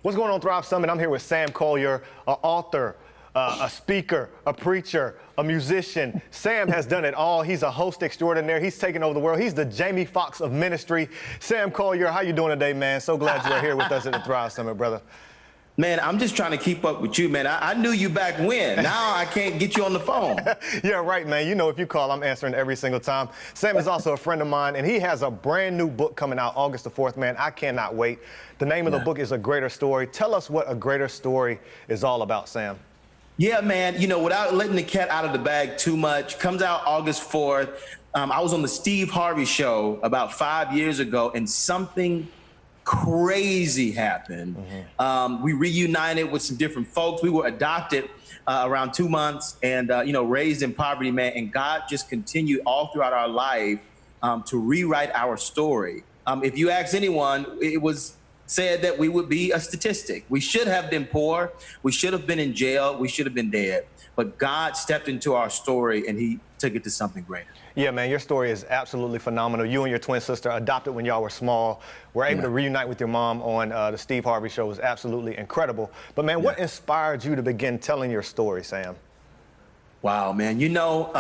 What's going on, Thrive Summit? I'm here with Sam Collier, an author, a speaker, a preacher, a musician. Sam has done it all. He's a host extraordinaire. He's taken over the world. He's the Jamie Foxx of ministry. Sam Collier, how you doing today, man? So glad you're here with us at the Thrive Summit, brother. Man, I'm just trying to keep up with you, man. I knew you back when. Now I can't get you on the phone. Yeah, right, man. You know, if you call, I'm answering every single time. Sam is also a friend of mine, and he has a brand new book coming out August the 4th, man. I cannot wait. The name of the book is A Greater Story. Tell us what A Greater Story is all about, Sam. Yeah, man. You know, without letting the cat out of the bag too much, comes out August 4th. I was on the Steve Harvey show about 5 years ago, and something crazy happened. We reunited with some different folks. We were adopted around 2 months and, raised in poverty, man. And God just continued all throughout our life to rewrite our story. If you ask anyone, it was said that we would be a statistic. We should have been poor. We should have been in jail. We should have been dead. But God stepped into our story and he took it to something greater. Yeah, man, your story is absolutely phenomenal. You and your twin sister adopted when y'all were small, were able to reunite with your mom on the Steve Harvey show. Was absolutely incredible. But man, what inspired you to begin telling your story, Sam? Wow, man. You know,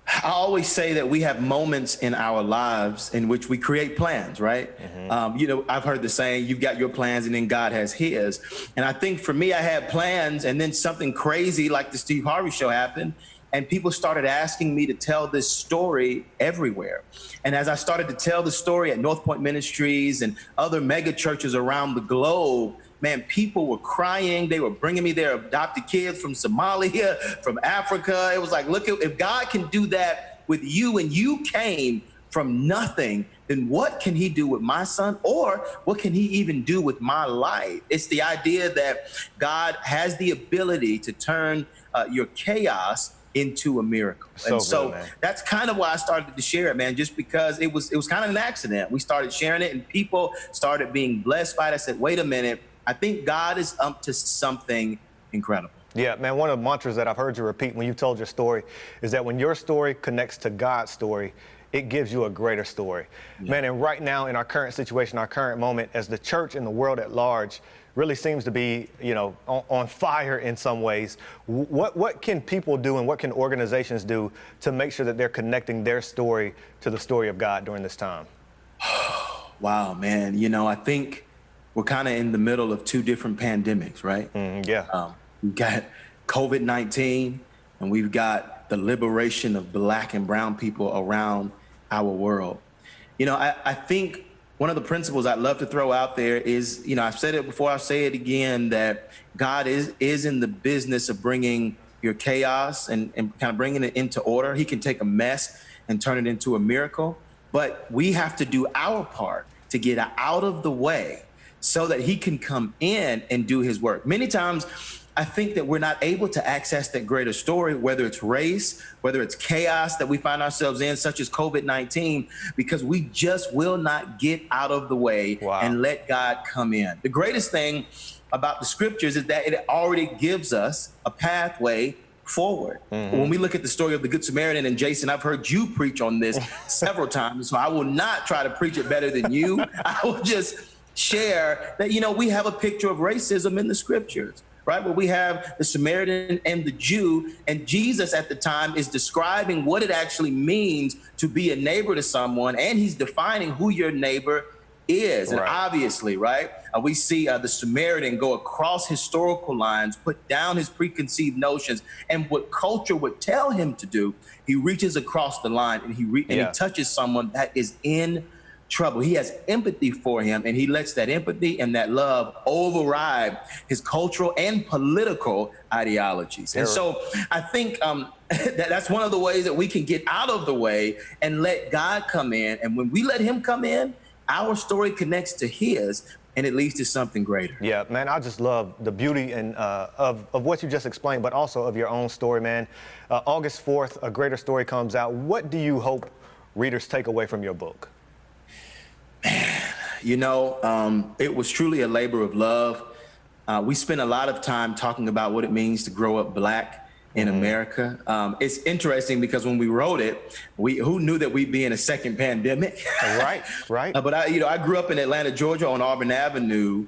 I always say that we have moments in our lives in which we create plans, right? I've heard the saying, you've got your plans and then God has his. And I think for me, I had plans and then something crazy like the Steve Harvey show happened. And people started asking me to tell this story everywhere. And as I started to tell the story at North Point Ministries and other mega churches around the globe, man, people were crying. They were bringing me their adopted kids from Somalia, from Africa. It was like, look, if God can do that with you and you came from nothing, then what can he do with my son? Or what can he even do with my life? It's the idea that God has the ability to turn your chaos into a miracle. So that's kind of why I started to share it, man, just because it was kind of an accident. We started sharing it and people started being blessed by it. I said, wait a minute, I think God is up to something incredible. Yeah, man, one of the mantras that I've heard you repeat when you told your story is that when your story connects to God's story, it gives you a greater story. Man, and right now in our current situation, our current moment, as the church and the world at large really seems to be, on fire in some ways, what can people do and what can organizations do to make sure that they're connecting their story to the story of God during this time? Wow, man. You know, I think we're kind of in the middle of two different pandemics, right? We've got COVID-19 and we've got the liberation of Black and brown people around our world. You know, I think one of the principles I'd love to throw out there is, I've said it before, I'll say it again, that God is in the business of bringing your chaos and kind of bringing it into order. He can take a mess and turn it into a miracle, but we have to do our part to get out of the way so that he can come in and do his work. Many times, I think that we're not able to access that greater story, whether it's race, whether it's chaos that we find ourselves in, such as COVID-19, because we just will not get out of the way and let God come in. The greatest thing about the scriptures is that it already gives us a pathway forward. When we look at the story of the Good Samaritan, and Jason, I've heard you preach on this several times, so I will not try to preach it better than you. I will just share that, we have a picture of racism in the scriptures. Right, where we have the Samaritan and the Jew, and Jesus at the time is describing what it actually means to be a neighbor to someone, and he's defining who your neighbor is. And obviously, we see the Samaritan go across historical lines, put down his preconceived notions, and what culture would tell him to do. He reaches across the line and he touches someone that is in trouble. He has empathy for him, and he lets that empathy and that love override his cultural and political ideologies. And so I think that's one of the ways that we can get out of the way and let God come in. And when we let him come in, our story connects to his, and it leads to something greater. Yeah, man, I just love the beauty and of what you just explained, but also of your own story, man. August 4th, A Greater Story comes out. What do you hope readers take away from your book? It was truly a labor of love. We spent a lot of time talking about what it means to grow up Black in America. It's interesting because when we wrote it, who knew that we'd be in a second pandemic? Right. But I grew up in Atlanta, Georgia, on Auburn Avenue,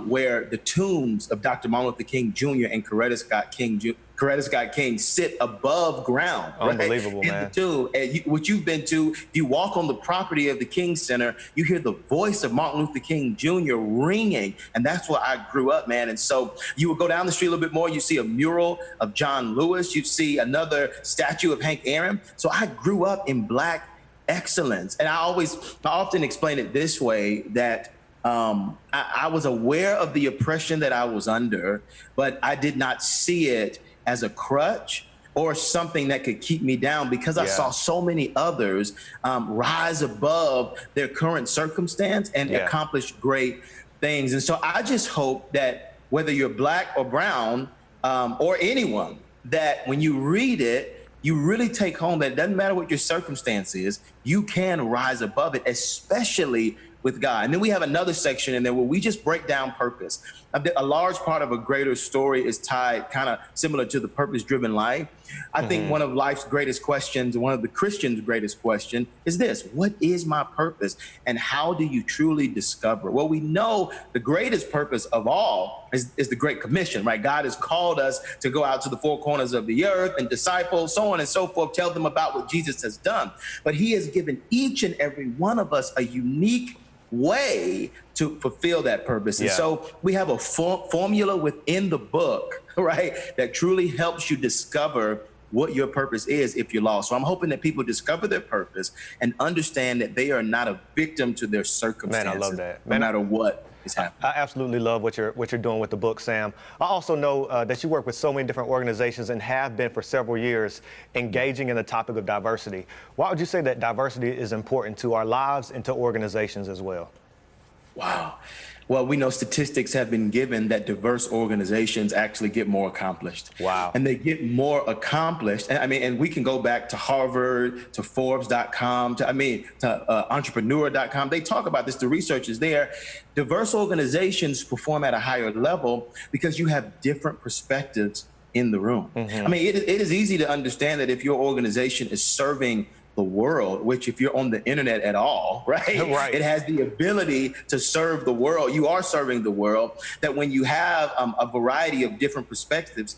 where the tombs of Dr. Martin Luther King Jr. and Coretta Scott King sit above ground. Unbelievable, right? man. In the tomb. And what you've been to, if you walk on the property of the King Center, you hear the voice of Martin Luther King Jr. ringing. And that's where I grew up, man. And so you would go down the street a little bit more, you see a mural of John Lewis, you see another statue of Hank Aaron. So I grew up in Black excellence. And I often explain it this way, that I was aware of the oppression that I was under, but I did not see it as a crutch or something that could keep me down, because I saw so many others rise above their current circumstance and accomplish great things. And so I just hope that whether you're Black or brown or anyone, that when you read it, you really take home that it doesn't matter what your circumstance is, you can rise above it, especially with God. And then we have another section in there where we just break down purpose. A large part of a greater story is tied kind of similar to the purpose-driven life. I think one of life's greatest questions, one of the Christian's greatest question is this: what is my purpose? And how do you truly discover? Well, we know the greatest purpose of all is the Great Commission, right? God has called us to go out to the four corners of the earth and disciple, so on and so forth, tell them about what Jesus has done. But he has given each and every one of us a unique way to fulfill that purpose. And so we have a formula within the book, right, that truly helps you discover what your purpose is if you're lost. So I'm hoping that people discover their purpose and understand that they are not a victim to their circumstances. Man, I love that. No matter what is happening. I absolutely love what you're doing with the book, Sam. I also know that you work with so many different organizations and have been for several years engaging in the topic of diversity. Why would you say that diversity is important to our lives and to organizations as well? Wow. Well, we know statistics have been given that diverse organizations actually get more accomplished. Wow. And they get more accomplished. And we can go back to Harvard, to Forbes.com, to entrepreneur.com. They talk about this. The research is there. Diverse organizations perform at a higher level because you have different perspectives in the room. It is easy to understand that if your organization is serving the world, which if you're on the internet at all, right, it has the ability to serve the world. You are serving the world. That when you have a variety of different perspectives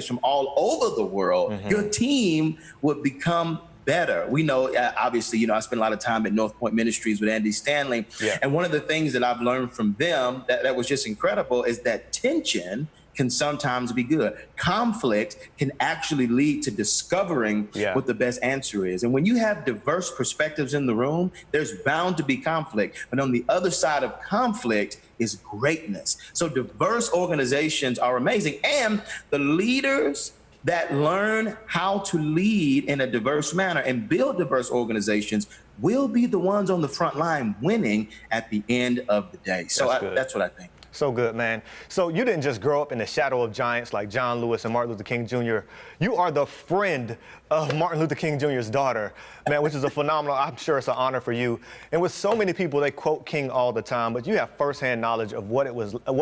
from all over the world, your team would become better. We know, obviously, I spent a lot of time at North Point Ministries with Andy Stanley. And one of the things that I've learned from them that was just incredible is that tension can sometimes be good. Conflict can actually lead to discovering what the best answer is. And when you have diverse perspectives in the room, there's bound to be conflict. But on the other side of conflict is greatness. So diverse organizations are amazing. And the leaders that learn how to lead in a diverse manner and build diverse organizations will be the ones on the front line winning at the end of the day. So that's what I think. So good, man. So you didn't just grow up in the shadow of giants like John Lewis and Martin Luther King Jr. You are the friend of Martin Luther King Jr.'s daughter, man, which is a phenomenal, I'm sure it's an honor for you. And with so many people, they quote King all the time, but you have firsthand knowledge of what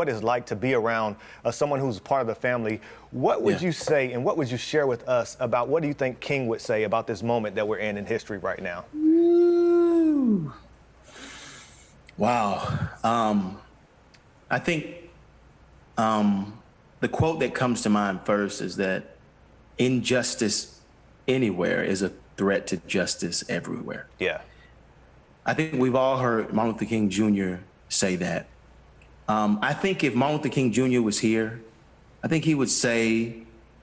it's like to be around someone who's part of the family. What would you say and what would you share with us about what do you think King would say about this moment that we're in history right now? Ooh. Wow. I think the quote that comes to mind first is that injustice anywhere is a threat to justice everywhere. Yeah. I think we've all heard Martin Luther King Jr. say that. I think if Martin Luther King Jr. was here, I think he would say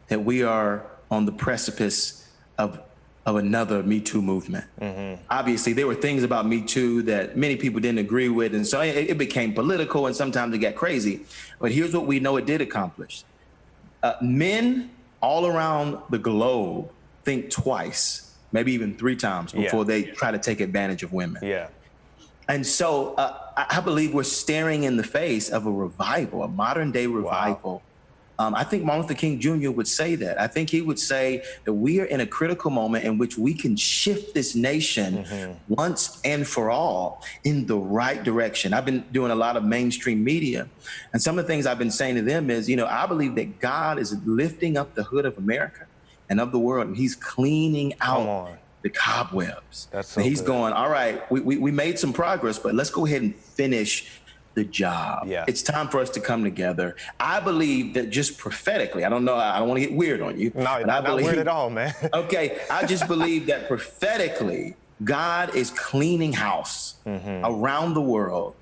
that we are on the precipice of another Me Too movement. Obviously, there were things about Me Too that many people didn't agree with, and so it became political, and sometimes it got crazy. But here's what we know it did accomplish. Men all around the globe think twice, maybe even 3 times before they try to take advantage of women. And so I believe we're staring in the face of a revival, a modern day revival I think Martin Luther King Jr. would say that. I think he would say that we are in a critical moment in which we can shift this nation once and for all in the right direction. I've been doing a lot of mainstream media, and some of the things I've been saying to them is, I believe that God is lifting up the hood of America and of the world, and he's cleaning out the cobwebs. That's so he's good. going, all right, we made some progress, but let's go ahead and finish the job. Yeah. It's time for us to come together. I believe that just prophetically, I don't know, I don't want to get weird on you. No, not weird at all, man. Okay, I just believe that prophetically, God is cleaning house around the world.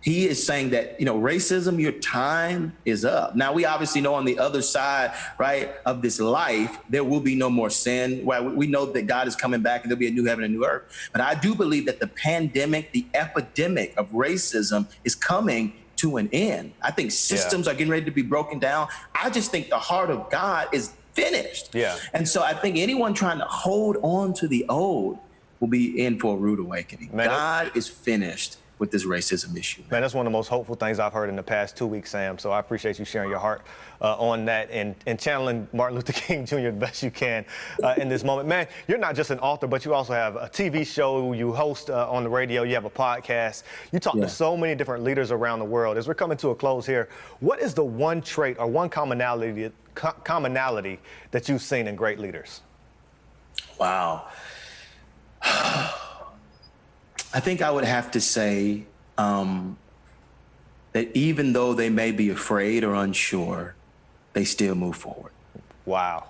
He is saying that, racism, your time is up. Now, we obviously know on the other side, right, of this life, there will be no more sin. Right? We know that God is coming back and there'll be a new heaven and a new earth. But I do believe that the pandemic, the epidemic of racism is coming to an end. I think systems are getting ready to be broken down. I just think the heart of God is finished. Yeah. And so I think anyone trying to hold on to the old will be in for a rude awakening. Man, God is finished with this racism issue. Man, that's one of the most hopeful things I've heard in the past 2 weeks, Sam. So I appreciate you sharing your heart on that and channeling Martin Luther King Jr. the best you can in this moment. Man, you're not just an author, but you also have a TV show, you host on the radio, you have a podcast. You talk to so many different leaders around the world. As we're coming to a close here, what is the one trait or one commonality that you've seen in great leaders? Wow. I think I would have to say that even though they may be afraid or unsure, they still move forward. Wow.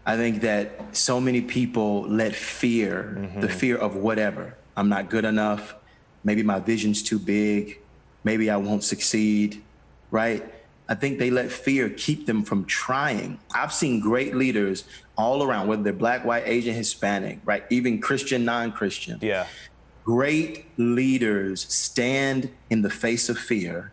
I think that so many people let fear, the fear of whatever, I'm not good enough, maybe my vision's too big, maybe I won't succeed, right? I think they let fear keep them from trying. I've seen great leaders all around, whether they're Black, white, Asian, Hispanic, right? Even Christian, non-Christian. Yeah. Great leaders stand in the face of fear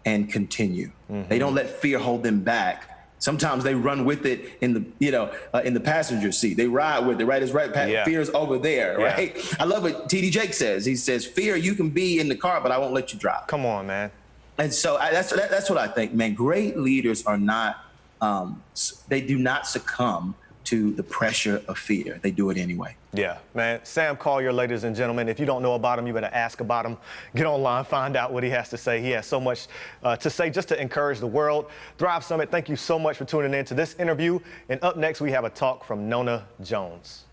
and continue. They don't let fear hold them back. Sometimes they run with it in the in the passenger seat. They ride with it, right? It's right. Fear's over there, right? I love what T.D. Jakes says. He says, "Fear, you can be in the car, but I won't let you drive." Come on, man. And so that's what I think, man. Great leaders are not. They do not succumb to the pressure of fear. They do it anyway. Yeah, man. Sam Collier, ladies and gentlemen, if you don't know about him, you better ask about him. Get online, find out what he has to say. He has so much to say just to encourage the world. Thrive Summit, thank you so much for tuning in to this interview. And up next, we have a talk from Nona Jones.